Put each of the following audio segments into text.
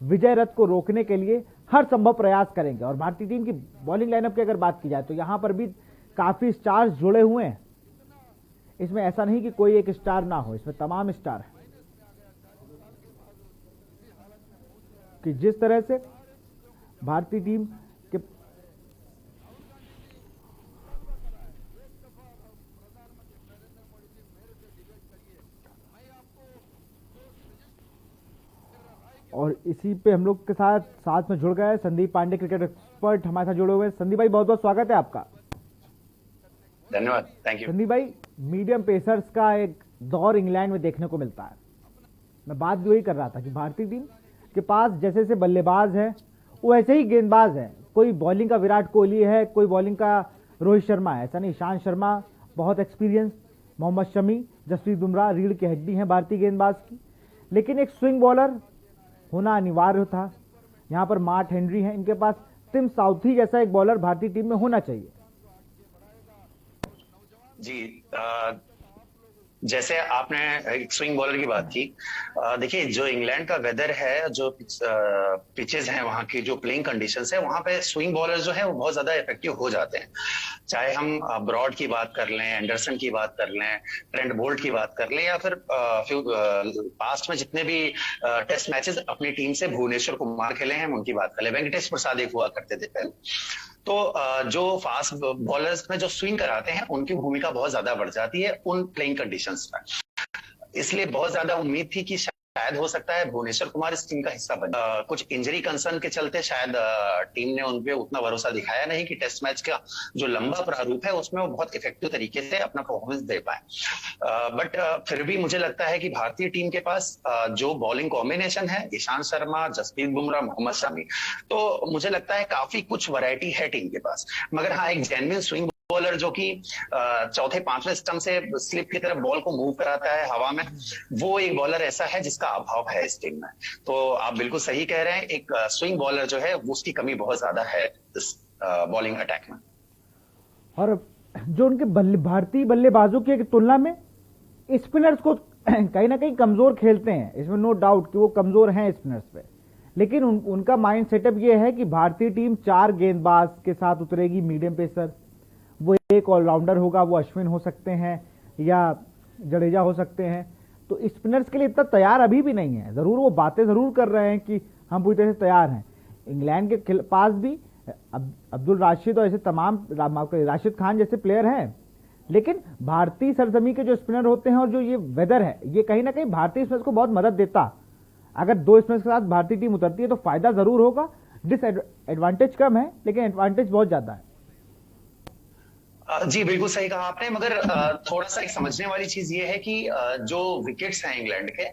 विजय रथ को रोकने के लिए हर संभव प्रयास करेंगे। और भारतीय टीम की बॉलिंग लाइनअप की अगर बात की जाए तो यहां पर भी काफी स्टार्स जुड़े हुए हैं। इसमें ऐसा नहीं कि कोई एक स्टार ना हो, इसमें तमाम स्टार है। कि जिस तरह से भारतीय टीम के और इसी पे हम लोग के साथ में जुड़ गए संदीप पांडे, क्रिकेट एक्सपर्ट हमारे साथ जुड़े हुए हैं। संदीप भाई बहुत बहुत स्वागत है आपका। धन्यवाद, थैंक यू। संदीप भाई, मीडियम पेसर्स का एक दौर इंग्लैंड में देखने को मिलता है। मैं बात भी वही कर रहा था कि भारतीय टीम के पास जैसे जैसे बल्लेबाज है वो ऐसे ही गेंदबाज है। कोई बॉलिंग का विराट कोहली है, कोई बॉलिंग का रोहित शर्मा है, ऐसा नहीं। ईशांत शर्मा बहुत एक्सपीरियंस, मोहम्मद शमी, जसप्रीत बुमराह रीढ़ की हड्डी है भारतीय गेंदबाज की। लेकिन एक स्विंग बॉलर होना अनिवार्य था। यहां पर मार्ट हेनरी है, इनके पास टिम साउथी जैसा एक बॉलर भारतीय टीम में होना चाहिए। जी, जैसे आपने एक स्विंग बॉलर की बात की, देखिए जो इंग्लैंड का वेदर है, जो पिचेस हैं वहां की, जो प्लेइंग कंडीशंस है, वहां पे स्विंग बॉलर जो है वो बहुत ज्यादा इफेक्टिव हो जाते हैं। चाहे हम ब्रॉड की बात कर लें, एंडरसन की बात कर लें, ट्रेंट बोल्ट की बात कर लें, या फिर पास्ट में जितने भी टेस्ट मैचेस अपनी टीम से भुवनेश्वर कुमार खेले हैं उनकी बात कर लें, वेंकटेश प्रसाद एक हुआ करते थे पहले। तो जो फास्ट बॉलर्स में जो स्विंग कराते हैं उनकी भूमिका बहुत ज्यादा बढ़ जाती है उन प्लेइंग कंडीशंस में। इसलिए बहुत ज्यादा उम्मीद थी कि शायद हो सकता है भुवनेश्वर कुमार इस टीम का हिस्सा बने। कुछ इंजरी कंसर्न के चलते शायद टीम ने उन पे उतना भरोसा दिखाया नहीं कि टेस्ट मैच का जो लंबा प्रारूप है उसमें वो बहुत इफेक्टिव तरीके से अपना परफॉर्मेंस दे पाए। बट फिर भी मुझे लगता है कि भारतीय टीम के पास जो बॉलिंग कॉम्बिनेशन है, ईशांत शर्मा, जसप्रीत बुमराह, मोहम्मद शमी, तो मुझे लगता है काफी कुछ वैरायटी है टीम के पास। मगर हाँ, एक जेन्युइन स्विंग बॉलर जो कि चौथे पांचवें स्टंप से स्लिप की तरफ बॉल को मूव कराता है हवा में, वो एक बॉलर ऐसा है जिसका अभाव है इस टीम में। तो आप बिल्कुल सही कह रहे हैं, एक स्विंग बॉलर जो है उसकी कमी बहुत ज्यादा है इस बॉलिंग अटैक में। और जो उनके भारतीय बल्लेबाजों की तुलना में स्पिनर्स को कहीं ना कहीं कमजोर खेलते हैं, इसमें नो डाउट कि वो कमजोर हैं स्पिनर्स पे। लेकिन उनका माइंड सेटअप ये है कि भारतीय टीम 4 गेंदबाज के साथ उतरेगी, मीडियम पेसर, वो एक ऑलराउंडर होगा, वो अश्विन हो सकते हैं या जडेजा हो सकते हैं। तो स्पिनर्स के लिए इतना तैयार अभी भी नहीं है। जरूर वो बातें जरूर कर रहे हैं कि हम पूरी तरह से तैयार हैं। इंग्लैंड के पास भी अब्दुल राशिद और ऐसे तमाम राशिद खान जैसे प्लेयर हैं, लेकिन भारतीय सरजमी के जो स्पिनर होते हैं और जो ये वेदर है, ये कहीं ना कहीं भारतीय स्पिनर्स को बहुत मदद देता। अगर 2 स्पिनर्स के साथ भारतीय टीम उतरती है तो फायदा जरूर होगा। डिसएडवांटेज कम है लेकिन एडवांटेज बहुत ज्यादा है। जी बिल्कुल सही कहा आपने, मगर थोड़ा सा एक समझने वाली चीज ये है कि जो विकेट्स हैं इंग्लैंड के,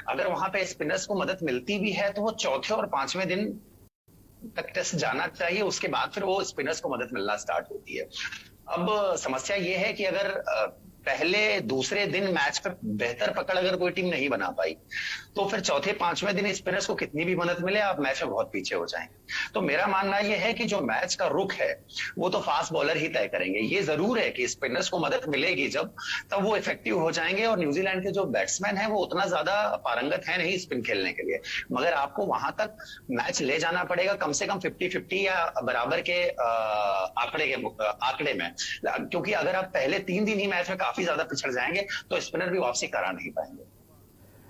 अगर वहां पे स्पिनर्स को मदद मिलती भी है तो वो चौथे और 5वें दिन तक टेस्ट जाना चाहिए, उसके बाद फिर वो स्पिनर्स को मदद मिलना स्टार्ट होती है। अब समस्या ये है कि अगर पहले दूसरे दिन मैच पर बेहतर पकड़ अगर कोई टीम नहीं बना पाई तो फिर चौथे 5वें दिन स्पिनर्स को कितनी भी मदद मिले आप मैच में बहुत पीछे हो जाएंगे। तो मेरा मानना यह है कि जो मैच का रुख है वो तो फास्ट बॉलर ही तय करेंगे। ये जरूर है कि स्पिनर्स को मदद मिलेगी जब, तब वो इफेक्टिव हो जाएंगे। और न्यूजीलैंड के जो बैट्समैन है वो उतना ज्यादा पारंगत है नहीं स्पिन खेलने के लिए, मगर आपको वहां तक मैच ले जाना पड़ेगा कम से कम 50-50 या बराबर के आंकड़े में, क्योंकि अगर आप पहले 3 दिन ही मैच में काफी ज्यादा पिछड़ जाएंगे तो स्पिनर भी वापसी करा नहीं पाएंगे।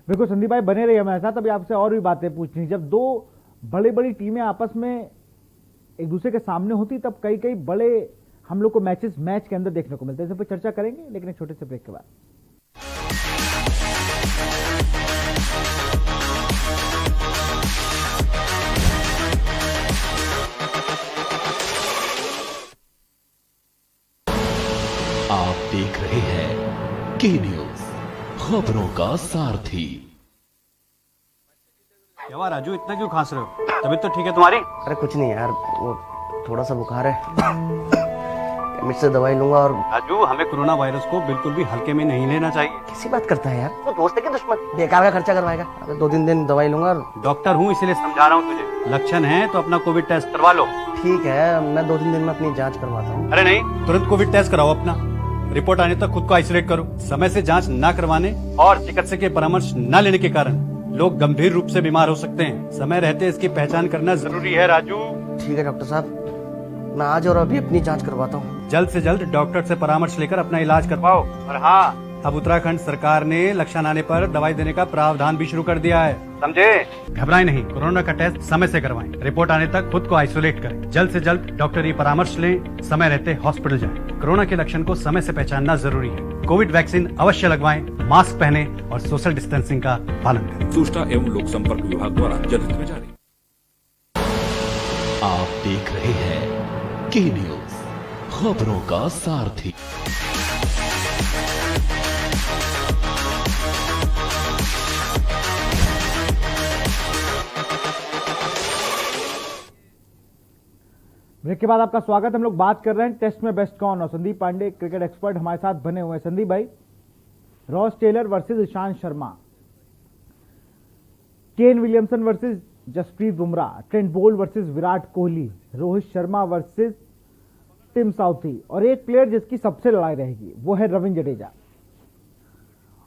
बिल्कुल संदीप भाई, बने रहिए हमारे साथ। अभी आपसे और भी बातें पूछनी। जब 2 बड़ी टीमें आपस में एक दूसरे के सामने होती तब कई बड़े हम लोग को मैच के अंदर देखने को मिलते हैं। इस पर चर्चा करेंगे लेकिन एक छोटे से ब्रेक के बाद। आप देख रहे हैं के न्यूज, खबरों का सारथी। क्या राजू, इतना क्यों खांस रहे हो? तबीयत तो ठीक है तुम्हारी? अरे कुछ नहीं यार, वो थोड़ा सा बुखार है, केमिस्ट से दवाई लूंगा। और राजू, हमें कोरोना वायरस को बिल्कुल भी हल्के में नहीं लेना चाहिए। कैसी बात करता है यार, तो दोस्त है कि दुश्मन? बेकार का खर्चा करवाएगा। अरे 2-3 दिन दवाई लूंगा। और डॉक्टर हूँ इसलिए समझा रहा हूँ तुझे, लक्षण है तो अपना कोविड टेस्ट करवा लो। ठीक है, मैं 2-3 दिन में अपनी जांच करवाता हूँ। अरे नहीं, तुरंत कोविड टेस्ट कराओ अपना। रिपोर्ट आने तक खुद को आइसोलेट करो। समय से जांच न करवाने और चिकित्सक के परामर्श न लेने के कारण लोग गंभीर रूप से बीमार हो सकते हैं। समय रहते इसकी पहचान करना जरूरी है राजू। ठीक है डॉक्टर साहब, मैं आज और अभी अपनी जांच करवाता हूँ। जल्द से जल्द डॉक्टर से परामर्श लेकर अपना इलाज करवाओ। और हाँ, अब उत्तराखंड सरकार ने लक्षण आने पर दवाई देने का प्रावधान भी शुरू कर दिया है, समझे? घबराएं नहीं, कोरोना का टेस्ट समय से करवाएं। रिपोर्ट आने तक खुद को आइसोलेट करें। जल्द से जल्द डॉक्टरी परामर्श लें, समय रहते हॉस्पिटल जाएं। कोरोना के लक्षण को समय से पहचानना जरूरी है। कोविड वैक्सीन अवश्य लगवाएं, मास्क पहने और सोशल डिस्टेंसिंग का पालन करें। सूचना एवं लोक संपर्क विभाग द्वारा जनहित में जारी। आप देख रहे हैं के न्यूज, खबरों का सारथी। ब्रेक के बाद आपका स्वागत। हम लोग बात कर रहे हैं टेस्ट में बेस्ट कौन, और संदीप पांडे क्रिकेट एक्सपर्ट हमारे साथ बने हुए हैं। संदीप भाई, Ross Taylor versus Ishant Sharma, Kane Williamson versus Jasprit Bumrah, Trent Boult versus Virat Kohli, Rohit Sharma versus Tim Southee, और एक प्लेयर जिसकी सबसे लड़ाई रहेगी वो है रविंद्र जडेजा।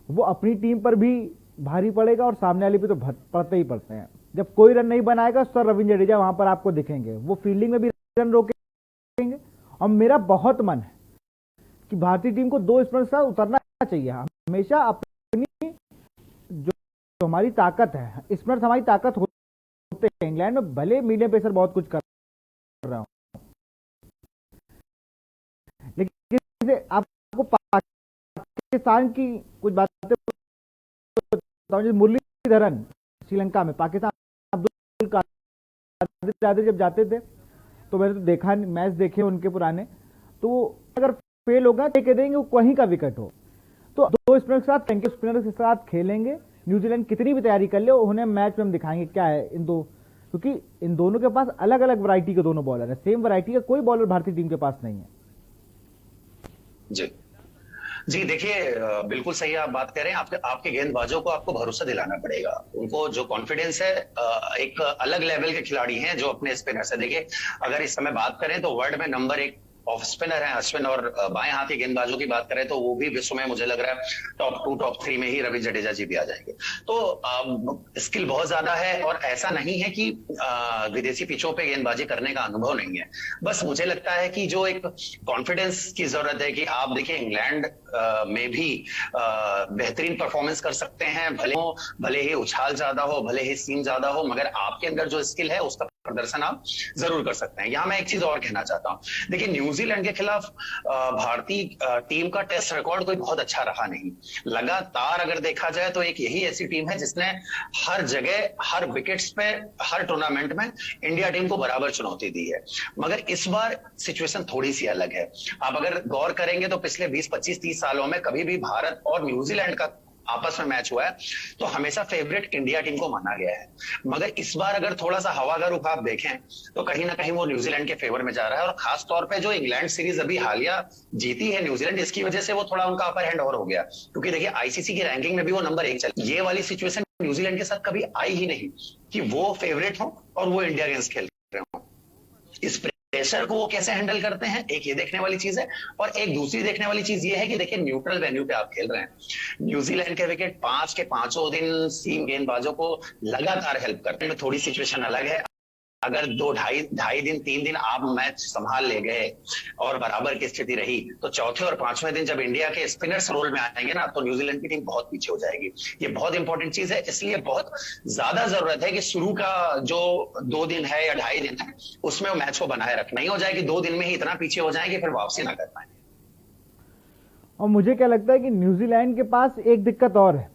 वो अपनी टीम पर भी भारी पड़ेगा और सामने वाले पे तो पड़ते ही पड़ते हैं। जब कोई रन नहीं बनाएगा तो रविंद्र जडेजा वहां पर आपको दिखेंगे। वो फील्डिंग में भी रन रोकेंगे। और मेरा बहुत मन है कि भारतीय टीम को 2 स्पिनर्स का उतरना चाहिए। हमेशा अपनी जो हमारी ताकत है, स्पिनर्स हमारी ताकत होते हैं। इंग्लैंड में भले मीडियम पेसर बहुत कुछ कर रहा हूं, लेकिन आपको पाकिस्तान की कुछ बातें बताऊं। मुरलीधरन श्रीलंका में, पाकिस्तान अब्दुल कादिर जब जाते थे तो मैंने तो देखा, मैच देखे उनके पुराने, तो अगर फेल होगा तो कह देंगे वो कहीं का विकेट हो। तो 2 स्पिनर के साथ, थैंक यू स्पिनर के साथ खेलेंगे। न्यूजीलैंड कितनी भी तैयारी कर ले, उन्हें मैच में हम दिखाएंगे क्या है इन दो, क्योंकि इन दोनों के पास अलग अलग वैरायटी के दोनों बॉलर है। सेम वैरायटी का कोई बॉलर भारतीय टीम के पास नहीं है। जी देखिए, बिल्कुल सही आप बात कह रहे हैं। आपके गेंदबाजों को आपको भरोसा दिलाना पड़ेगा। उनको जो कॉन्फिडेंस है, एक अलग लेवल के खिलाड़ी हैं जो अपने स्पिनर से। देखिए, अगर इस समय बात करें तो वर्ल्ड में नंबर 1 ऑफ स्पिनर है अश्विन, और बाएं हाथी गेंदबाजों की बात करें तो वो भी विश्व में मुझे लग रहा है टॉप 2 टॉप 3 में ही रविंद्र जडेजा जी भी आ जाएंगे। तो स्किल बहुत ज्यादा है, और ऐसा नहीं है कि विदेशी पिचों पे गेंदबाजी करने का अनुभव नहीं है। बस मुझे लगता है कि जो एक कॉन्फिडेंस की जरूरत है कि आप देखिए इंग्लैंड में भी बेहतरीन परफॉर्मेंस कर सकते हैं। भले ही उछाल ज्यादा हो, भले ही सीम ज्यादा हो, मगर आपके अंदर जो स्किल है उसका प्रदर्शन आप जरूर कर सकते हैं। यहां मैं एक चीज और कहना चाहता हूं। देखिए, न्यूजीलैंड के खिलाफ भारतीय टीम का टेस्ट रिकॉर्ड कोई बहुत अच्छा रहा नहीं। लगातार अगर देखा जाए तो एक यही ऐसी टीम है जिसने हर जगह, हर विकेट्स पे, हर टूर्नामेंट में इंडिया टीम को बराबर चुनौती दी है। मगर इस बार सिचुएशन थोड़ी सी अलग है। आप अगर गौर करेंगे तो पिछले 20, 25, 30 सालों में कभी भी भारत और न्यूजीलैंड का आपस में मैच हुआ है तो हमेशा फेवरेट इंडिया टीम को माना गया है। मगर इस बार अगर थोड़ा सा हवा का रुख आप देखें तो कहीं ना कहीं वो न्यूजीलैंड के फेवर में जा रहा है। और खास तौर पे जो इंग्लैंड सीरीज अभी हालिया जीती है न्यूजीलैंड, इसकी वजह से वो थोड़ा उनका अपर हैंड और हो गया, क्योंकि देखिए आईसीसी की रैंकिंग में भी वो नंबर 1 चल। ये वाली सिचुएशन न्यूजीलैंड के साथ कभी आई ही नहीं कि वो फेवरेट हो और वो इंडिया अगेंस्ट खेल रहे हो। इस प्रेशर को वो कैसे हैंडल करते हैं, एक ये देखने वाली चीज है। और एक दूसरी देखने वाली चीज ये है कि देखिए, न्यूट्रल वेन्यू पे आप खेल रहे हैं। न्यूजीलैंड के विकेट 5 के 5 दिन सीम गेंदबाजों को लगातार हेल्प करते हैं। थोड़ी सिचुएशन अलग है। अगर 2 ढाई दिन 3 दिन आप मैच संभाल ले गए और बराबर की स्थिति रही, तो चौथे और 5वें दिन जब इंडिया के स्पिनर्स रोल में आएंगे ना, तो न्यूजीलैंड की टीम बहुत पीछे हो जाएगी। ये बहुत इंपॉर्टेंट चीज है। इसलिए बहुत ज्यादा जरूरत है कि शुरू का जो 2 दिन है या ढाई दिन है उसमें वो मैच को बनाए रखना। नहीं हो जाए कि 2 दिन में ही इतना पीछे हो जाएंगे फिर वापसी ना कर पाए। और मुझे क्या लगता है कि न्यूजीलैंड के पास एक दिक्कत और है।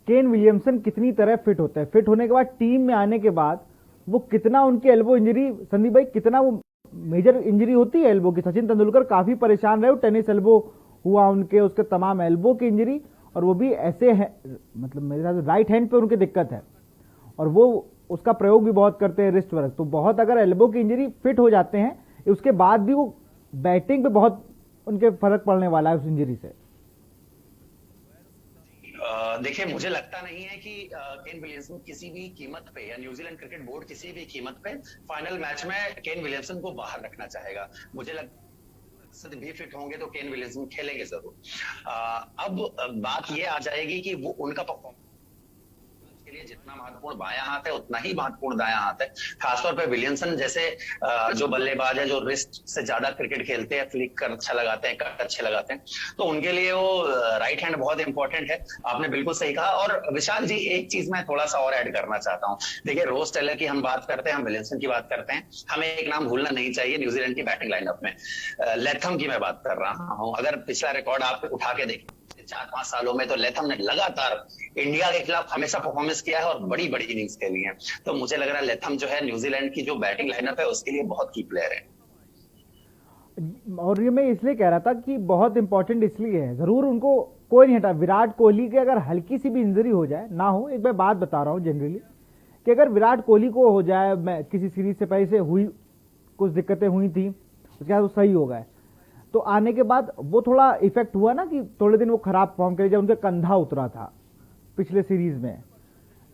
केन विलियमसन कितनी तरह फिट होता है, फिट होने के बाद टीम में आने के बाद वो कितना, उनके एल्बो इंजरी, संदीप भाई, कितना वो मेजर इंजरी होती है एल्बो की। सचिन तेंदुलकर काफी परेशान रहे, टेनिस एल्बो हुआ उनके, उसके तमाम एल्बो की इंजरी, और वो भी ऐसे है, मतलब मेरे ख्याल से राइट हैंड पे उनकी दिक्कत है, और वो उसका प्रयोग भी बहुत करते हैं, रिस्ट वर्क। तो बहुत अगर एल्बो की इंजरी फिट हो जाते हैं, उसके बाद भी वो बैटिंग पे बहुत उनके फर्क पड़ने वाला है उस इंजरी से। देखिए, मुझे लगता नहीं है कि केन विलियमसन किसी भी कीमत पे, या न्यूजीलैंड क्रिकेट बोर्ड किसी भी कीमत पे फाइनल मैच में केन विलियमसन को बाहर रखना चाहेगा। मुझे लगता है भी फिट होंगे तो केन विलियमसन खेलेंगे जरूर। अब बात ये आ जाएगी कि वो उनका परफॉर्मेंस के लिए जितना महत्वपूर्ण बायां हाथ है उतना ही महत्वपूर्ण दायां हाथ है। खासतौर पे विलियमसन जैसे जो बल्लेबाज है जो रिस्ट से ज्यादा क्रिकेट खेलते हैं, फ्लिक कर अच्छा लगाते हैं, कट अच्छे लगाते हैं, तो उनके लिए वो राइट हैंड बहुत इंपॉर्टेंट है। आपने बिल्कुल सही कहा। और विशाल जी एक चीज मैं थोड़ा सा और ऐड करना चाहता हूँ। देखिए रोज टेलर की हम बात करते हैं, हम विलियमसन की बात करते हैं, हमें एक नाम भूलना नहीं चाहिए न्यूजीलैंड की बैटिंग लाइनअप में, लेथम की मैं बात कर रहा हूँ। अगर पिछला रिकॉर्ड आप उठा के देखें 4-5 सालों में, तो लेथम ने लगातार इंडिया के खिलाफ हमेशा परफॉर्मेंस किया है और बड़ी बड़ी इनिंग्स खेली है। तो मुझे लग रहा है लेथम जो है न्यूजीलैंड की जो बैटिंग लाइनअप है उसके लिए बहुत की प्लेयर है। और ये मैं इसलिए कह रहा था कि बहुत इंपॉर्टेंट इसलिए है, जरूर उनको कोई नहीं हटा। विराट कोहली के अगर हल्की सी भी इंजरी हो जाए, ना हो, एक मैं बात बता रहा हूँ जनरली कि अगर विराट कोहली को हो जाए, मैं किसी सीरीज से पहले से हुई कुछ दिक्कतें हुई थी, उसके बाद वो सही हो गए, तो आने के बाद वो थोड़ा इफेक्ट हुआ ना कि थोड़े दिन वो खराब फॉर्म करे, जब उनका कंधा उतरा था पिछले सीरीज में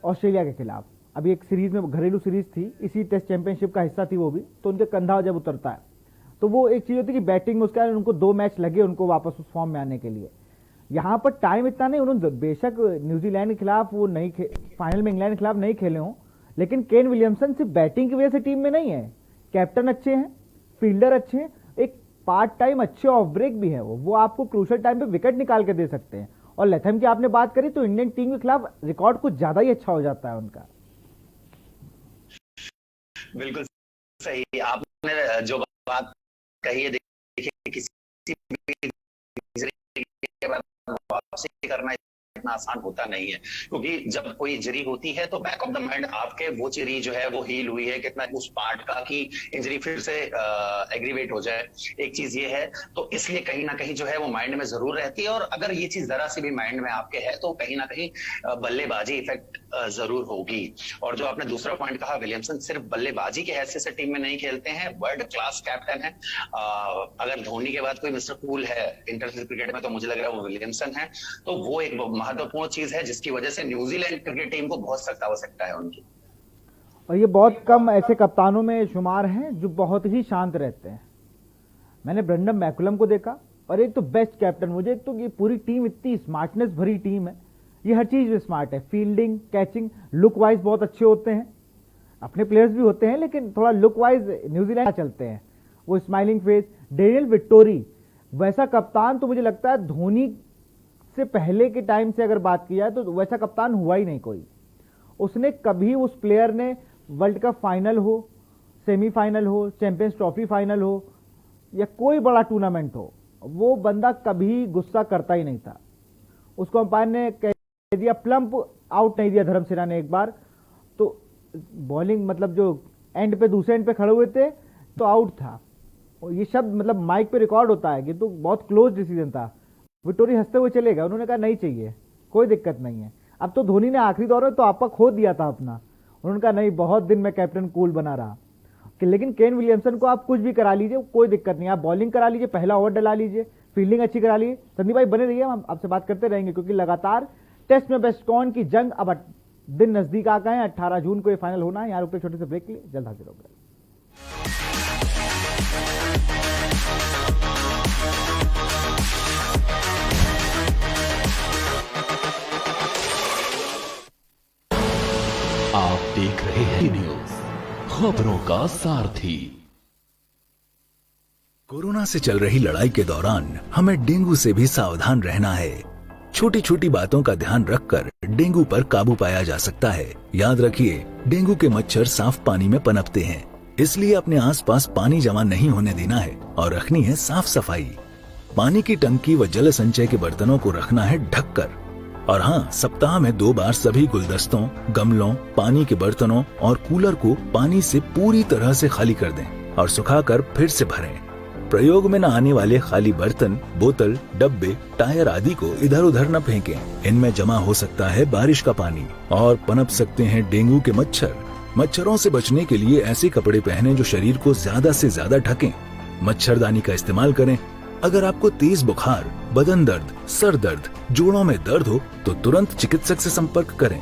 ऑस्ट्रेलिया के खिलाफ। अभी एक सीरीज में घरेलू सीरीज थी, इसी टेस्ट चैंपियनशिप का हिस्सा थी वो भी, तो उनके कंधा जब उतरता है तो वो एक चीज होती है कि बैटिंग में उसके उनको 2 मैच लगे उनको वापस उस फॉर्म में आने के लिए। यहाँ पर टाइम इतना नहीं, उन्होंने बेशक न्यूजीलैंड के खिलाफ वो नहीं फाइनल में इंग्लैंड के खिलाफ नहीं खेले हों, लेकिन केन विलियमसन सिर्फ बैटिंग की वजह से टीम में नहीं है, कैप्टन अच्छे हैं, फील्डर अच्छे हैं, एक पार्ट टाइम अच्छे ऑफ ब्रेक भी है, वो आपको क्रूशियल टाइम पे विकेट निकाल के दे सकते हैं। और लेथम की आपने बात करी तो इंडियन टीम के खिलाफ रिकॉर्ड कुछ ज्यादा ही अच्छा हो जाता है उनका। बिल्कुल सही आपने जो बात कही है। देखिए किसी भी के बाद वापसी करना इतना आसान होता नहीं है, क्योंकि जब कोई इंजरी होती है तो बैक ऑफ द माइंड आपके वो इंजरी जो है वो हील हुई है कितना उस पार्ट का कि इंजरी फिर से एग्रीवेट हो जाए, एक चीज ये है। तो इसलिए कहीं ना कहीं जो है वो माइंड में जरूर रहती है, और अगर ये चीज जरा सी भी माइंड में आपके है तो कहीं ना कहीं बल्लेबाजी इफेक्ट जरूर होगी। और जो आपने दूसरा पॉइंट कहा, विलियमसन सिर्फ बल्लेबाजी के हैसियत से टीम में नहीं खेलते हैं, वर्ल्ड क्लास कैप्टन है। अगर धोनी के बाद कोई मिस्टर कूल है इंटरनेशनल क्रिकेट में तो मुझे लग रहा है वो विलियमसन है। तो वो एक महत्वपूर्ण चीज है जिसकी वजह से न्यूजीलैंड क्रिकेट टीम को बहुत सख्त आवश्यकता है उनकी। और ये बहुत कम ऐसे कप्तानों में शुमार हैं जो बहुत ही शांत रहते हैं। मैंने ब्रेंडन मैकुलम को देखा, और एक तो बेस्ट कैप्टन, मुझे एक तो ये पूरी टीम इतनी स्मार्टनेस भरी टीम है, ये हर चीज में स्मार्ट है, फील्डिंग, कैचिंग, लुक वाइज बहुत अच्छे होते हैं, अपने प्लेयर्स भी होते हैं लेकिन थोड़ा लुक वाइज न्यूजीलैंड चलते हैं, वो स्माइलिंग फेस। डेनियल विक्टोरी वैसा कप्तान तो मुझे लगता है धोनी से पहले के टाइम से अगर बात की जाए तो वैसा कप्तान हुआ ही नहीं कोई। उसने कभी उस प्लेयर ने वर्ल्ड कप फाइनल हो, सेमीफाइनल हो, चैंपियंस ट्रॉफी फाइनल हो या कोई बड़ा टूर्नामेंट हो, वो बंदा कभी गुस्सा करता ही नहीं था। उसको अंपायर ने कह दिया, प्लम्प आउट नहीं दिया धर्मसेना ने एक बार, तो बॉलिंग मतलब जो एंड पे दूसरे एंड पे खड़े हुए थे तो आउट था। और ये शब्द मतलब माइक पे रिकॉर्ड होता है कि तो बहुत क्लोज डिसीजन था। विक्टोरी हंसते हुए चले गए, उन्होंने कहा नहीं चाहिए, कोई दिक्कत नहीं है। अब तो धोनी ने आखिरी दौर में तो आपा खो दिया था अपना, उन्होंने कहा नहीं, बहुत दिन में कैप्टन कूल बना रहा। लेकिन केन विलियमसन को आप कुछ भी करा लीजिए, कोई दिक्कत नहीं, आप बॉलिंग करा लीजिए, पहला ओवर डला लीजिए, फील्डिंग अच्छी करा लीजिए। संदीप भाई बने रहिए, हम आपसे बात करते रहेंगे क्योंकि लगातार टेस्ट में बेस्ट कौन की जंग अब दिन नजदीक आ गए हैं। 18 जून को ये फाइनल होना है। यहाँ रुकते छोटे से ब्रेक के लिए, जल्द हाजिर होगा। आप देख रहे हैं न्यूज खबरों का सारथी। कोरोना से चल रही लड़ाई के दौरान हमें डेंगू से भी सावधान रहना है। छोटी छोटी बातों का ध्यान रखकर डेंगू पर काबू पाया जा सकता है। याद रखिए, डेंगू के मच्छर साफ पानी में पनपते हैं, इसलिए अपने आसपास पानी जमा नहीं होने देना है और रखनी है साफ सफाई। पानी की टंकी व जल संचय के बर्तनों को रखना है ढककर। और हाँ, सप्ताह में 2 बार सभी गुलदस्तों, गमलों, पानी के बर्तनों और कूलर को पानी से पूरी तरह से खाली कर दें और सुखाकर फिर से भरें। प्रयोग में न आने वाले खाली बर्तन, बोतल, डब्बे, टायर आदि को इधर उधर न फेंकें। इनमें जमा हो सकता है बारिश का पानी और पनप सकते हैं डेंगू के मच्छर। मच्छरों से बचने के लिए ऐसे कपड़े पहनें जो शरीर को ज्यादा से ज्यादा ढकें। मच्छरदानी का इस्तेमाल करें। अगर आपको तेज बुखार, बदन दर्द, सर दर्द, जोड़ों में दर्द हो तो तुरंत चिकित्सक से संपर्क करें।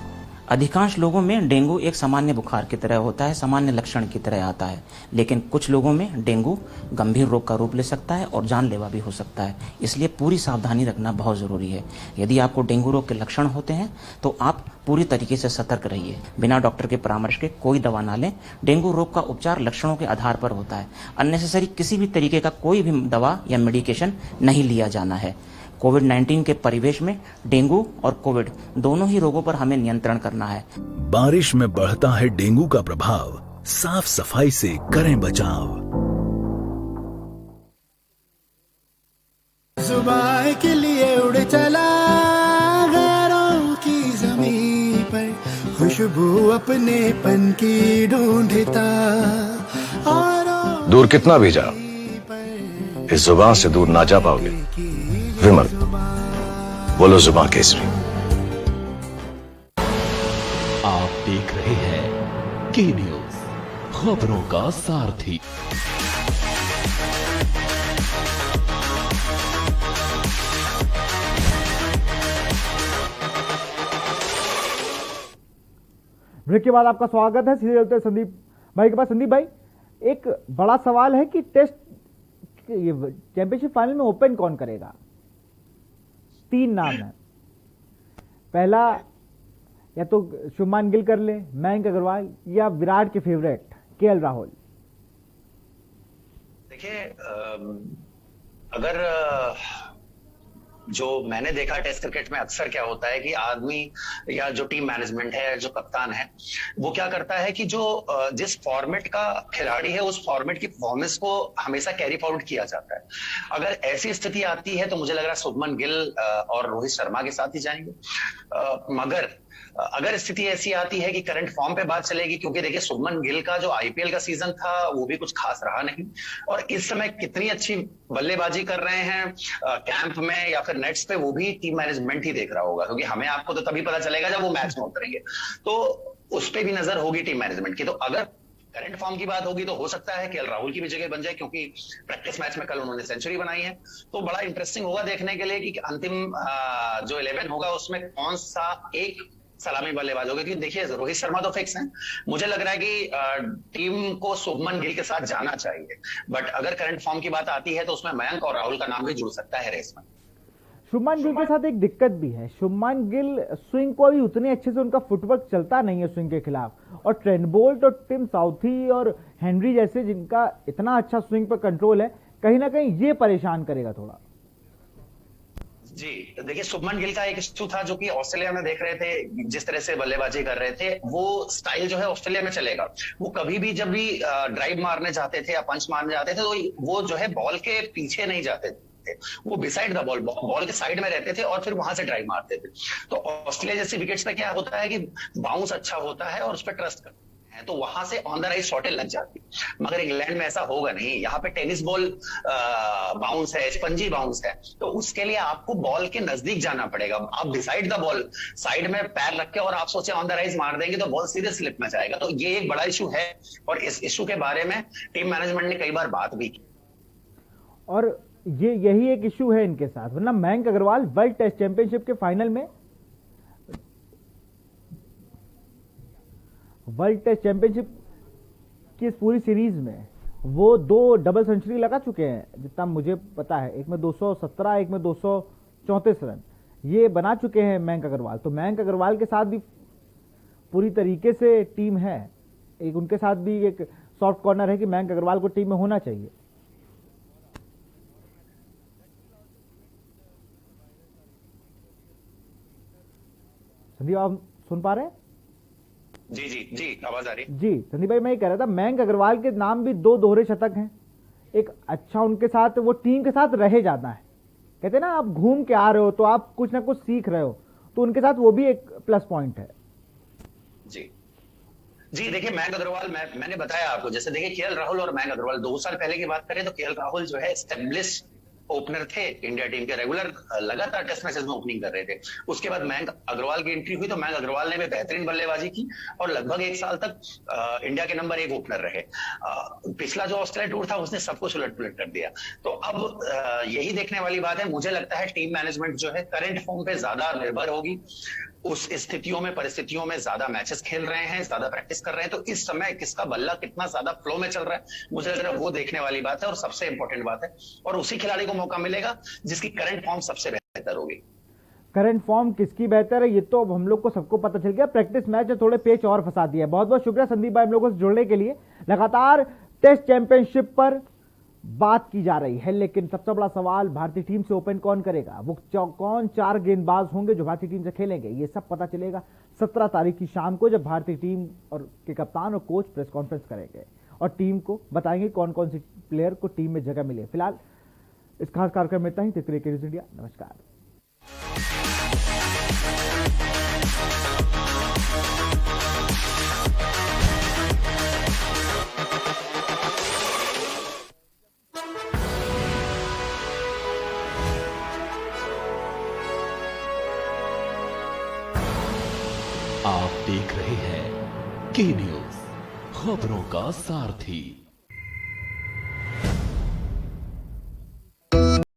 अधिकांश लोगों में डेंगू एक सामान्य बुखार की तरह होता है, सामान्य लक्षण की तरह आता है, लेकिन कुछ लोगों में डेंगू गंभीर रोग का रूप ले सकता है और जानलेवा भी हो सकता है। इसलिए पूरी सावधानी रखना बहुत ज़रूरी है। यदि आपको डेंगू रोग के लक्षण होते हैं तो आप पूरी तरीके से सतर्क रहिए। बिना डॉक्टर के परामर्श के कोई दवा ना लें। डेंगू रोग का उपचार लक्षणों के आधार पर होता है। अननेसेसरी किसी भी तरीके का कोई भी दवा या मेडिकेशन नहीं लिया जाना है। कोविड-19 के परिवेश में डेंगू और कोविड दोनों ही रोगों पर हमें नियंत्रण करना है। बारिश में बढ़ता है डेंगू का प्रभाव, साफ सफाई से करें बचाव। जुबान के लिए उड़ चला गैरों की जमीन पर, खुशबू अपने पन की ढूंढता और दूर कितना भी जा, इस जुबान से दूर ना जा पाओगे। विमल, बोलो जुबान केसरी। आप देख रहे हैं के न्यूज, खबरों का सारथी। ब्रेक के बाद आपका स्वागत है। सीधे चलते हैं संदीप भाई के पास। संदीप भाई, एक बड़ा सवाल है कि टेस्ट चैंपियनशिप फाइनल में ओपन कौन करेगा? 3 नाम है। पहला, या तो शुभमान गिल कर ले, मयंक अग्रवाल, या विराट के फेवरेट केएल राहुल। देखिए, अगर जो मैंने देखा टेस्ट क्रिकेट में अक्सर क्या होता है कि आदमी या जो टीम मैनेजमेंट है, जो कप्तान है, वो क्या करता है कि जो जिस फॉर्मेट का खिलाड़ी है उस फॉर्मेट की परफॉर्मेंस को हमेशा कैरी फॉरवर्ड किया जाता है। अगर ऐसी स्थिति आती है तो मुझे लग रहा है शुभमन गिल और रोहित शर्मा के साथ ही जाएंगे। मगर अगर स्थिति ऐसी आती है कि करंट फॉर्म पे बात चलेगी, क्योंकि देखिए शुभमन गिल का जो आईपीएल का सीजन था वो भी कुछ खास रहा नहीं, और इस समय कितनी अच्छी बल्लेबाजी कर रहे हैं कैंप में या फिर नेट्स पे, वो भी टीम मैनेजमेंट ही देख रहा होगा, क्योंकि हमें आपको तो तभी पता चलेगा जब वो मैच में उतरेंगे, तो उस पर भी नजर होगी टीम मैनेजमेंट की। तो अगर करंट फॉर्म की बात होगी तो हो सकता है केएल राहुल की भी जगह बन जाए, क्योंकि प्रैक्टिस मैच में कल उन्होंने सेंचुरी बनाई है। तो बड़ा इंटरेस्टिंग होगा देखने के लिए कि अंतिम जो 11 होगा उसमें कौन सा एक सलामी बल्लेबाज होगा। क्योंकि देखिए रोहित शर्मा तो फिक्स हैं, मुझे लग रहा है कि टीम को शुभमन गिल के साथ जाना चाहिए, बट अगर करंट फॉर्म की बात आती है तो उसमें मयंक और राहुल का नाम भी जुड़ सकता है रेस में। शुभमान गिल के साथ एक दिक्कत भी है, शुभमान गिल स्विंग को अभी उतने अच्छे से उनका फुटवर्क चलता नहीं है स्विंग के खिलाफ, और ट्रेंट बोल्ट और टिम साउथी और हेनरी जैसे जिनका इतना अच्छा स्विंग पर कंट्रोल है, कहीं ना कहीं ये परेशान करेगा थोड़ा। जी देखिए, शुभमन गिल का एक इश्यू था जो कि ऑस्ट्रेलिया में देख रहे थे, जिस तरह से बल्लेबाजी कर रहे थे वो स्टाइल जो है ऑस्ट्रेलिया में चलेगा। वो कभी भी जब भी ड्राइव मारने जाते थे या पंच मारने जाते थे तो वो जो है बॉल के पीछे नहीं जाते थे, वो बिसाइड द बॉल, बॉल के साइड में रहते थे और फिर वहां से ड्राइव मारते थे। तो ऑस्ट्रेलिया जैसे विकेट्स पे क्या होता है कि बाउंस अच्छा होता है और उस पर ट्रस्ट करते हैं, तो वहां से ऑन द राइट शॉटें लग जाती। मगर इंग्लैंड में ऐसा होगा नहीं, यहाँ पे टेनिस बॉल बाउंस है, स्पंजी बाउंस है, तो उसके लिए आपको बॉल के नजदीक जाना पड़ेगा। आप डिसाइड द बॉल साइड में पैर रख के और आप सोचे ऑन द राइज मार देंगे तो बॉल सीधे स्लिप में जाएगा। तो ये एक बड़ा इशू है और इस इशू के बारे में टीम मैनेजमेंट ने कई बार बात भी की, और यही एक इशू है इनके साथ। वरना Mayank Agarwal world test championship के फाइनल में, वर्ल्ड टेस्ट चैंपियनशिप की इस पूरी सीरीज में वो 2 डबल सेंचुरी लगा चुके हैं जितना मुझे पता है। एक में 217, एक में 234 रन ये बना चुके हैं मयंक अग्रवाल। तो मयंक अग्रवाल के साथ भी पूरी तरीके से टीम है, एक उनके साथ भी एक सॉफ्ट कॉर्नर है कि मयंक अग्रवाल को टीम में होना चाहिए। संदीप, आप सुन पा रहे हैं? जी जी जी, आवाज आ रही है। जी संदीप भाई, मैं ये कह रहा था मयंक अग्रवाल के नाम भी 2 दोहरे शतक हैं। एक अच्छा उनके साथ वो टीम के साथ रहे जाना है, कहते हैं ना आप घूम के आ रहे हो तो आप कुछ ना कुछ सीख रहे हो, तो उनके साथ वो भी एक प्लस पॉइंट है। जी जी, देखिए मयंक अग्रवाल, मैंने बताया आपको, जैसे देखिए केएल राहुल और मयंक अग्रवाल 2 साल पहले की बात करें तो केएल राहुल जो है एस्टेब्लिश ओपनर थे इंडिया टीम के, रेगुलर लगातार टेस्ट मैचेस में ओपनिंग कर रहे थे। उसके बाद मयंक अग्रवाल की एंट्री हुई तो मयंक अग्रवाल ने भी बेहतरीन बल्लेबाजी की और लगभग 1 साल तक इंडिया के नंबर 1 ओपनर रहे। पिछला जो ऑस्ट्रेलिया टूर था उसने सब कुछ उलट पुलट कर दिया। तो अब यही देखने वाली बात है। मुझे लगता है टीम मैनेजमेंट जो है करंट फॉर्म पे ज्यादा निर्भर होगी, उस स्थितियों में, परिस्थितियों में ज्यादा मैचेस खेल रहे हैं, ज्यादा प्रैक्टिस कर रहे हैं, तो इस समय किसका बल्ला कितना ज्यादा फ्लो में चल रहा है, मुझे लग रहा है वो देखने वाली बात है और सबसे इंपॉर्टेंट बात है। और उसी खिलाड़ी को मौका मिलेगा जिसकी करंट फॉर्म सबसे बेहतर होगी। करंट फॉर्म किसकी बेहतर है ये तो अब हम लोग को सबको पता चल गया। प्रैक्टिस मैच में थोड़े पेच और फंसा दिया। बहुत बहुत शुक्रिया संदीप भाई हम लोगों से जुड़ने के लिए। लगातार टेस्ट चैंपियनशिप पर बात की जा रही है, लेकिन सबसे बड़ा सवाल भारतीय टीम से ओपन कौन करेगा, वो कौन 4 गेंदबाज होंगे जो भारतीय टीम से खेलेंगे, ये सब पता चलेगा 17 तारीख की शाम को, जब भारतीय टीम और के कप्तान और कोच प्रेस कॉन्फ्रेंस करेंगे और टीम को बताएंगे कौन कौन से प्लेयर को टीम में जगह मिले। फिलहाल इस खास कार्यक्रम में इतना ही। क्रिकेट न्यूज़ इंडिया, नमस्कार। आप देख रहे हैं के न्यूज़, खबरों का सारथी।